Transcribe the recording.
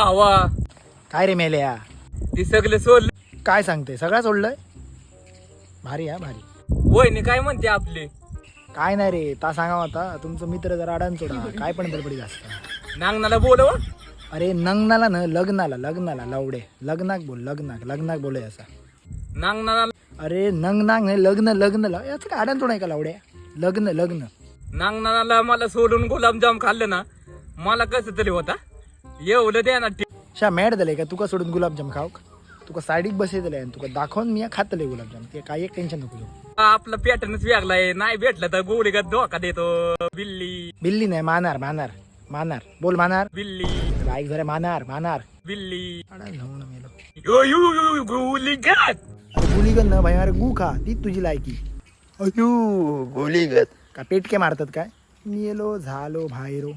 हवा काय रे मेल्या, ती सगळे सोडले. काय सांगते, सगळं सोडलंय. भारी हा भारी. वहिनी काय म्हणते आपले? काय नाही रे, ता सांगा होता तुमचं मित्र जरा अडाण सोडा, काय पण बडबडी असतं. नांगणाला बोलव. अरे नंगनाला न लग्नाला, लग्नाला लावडे, लग्नाक बोल, लग्नाक बोलय असा. नांगणाला अरे नंग नांग नाही, लग्न लग्न याचं काय अडाण थोडं आहे का लावड्या. लग्न नांगणाला मला सोडून गुलाबजाम खाल्लं ना, मला कसं तरी होता. एवढं द्या ना. शा मॅड दिले का तुका सोडून गुलाबजाम खाऊक, तुका साडीक बसे दिले आणि तुका दाखवून मी खातले गुलाबजाम. ते काय एक टेन्शन नको घेऊ. आपला पॅटर्नच वेगलाय. नाही भेटलं तर गोळीगत धोका देतो. बिल्ली बिल्ली नाही, मानार मानार मानार बोल, मानार बिल्ली ऐक जरा, मानार बिल्ली. अडाण लावून मेलो. यो यो यो गोळीगत. अरे गुलीगन न भाई, अरे गु खा, ती तुझी लायकी. अयो गोलीगत. का पेटके मारतात काय. मेलो झालो भाईरो.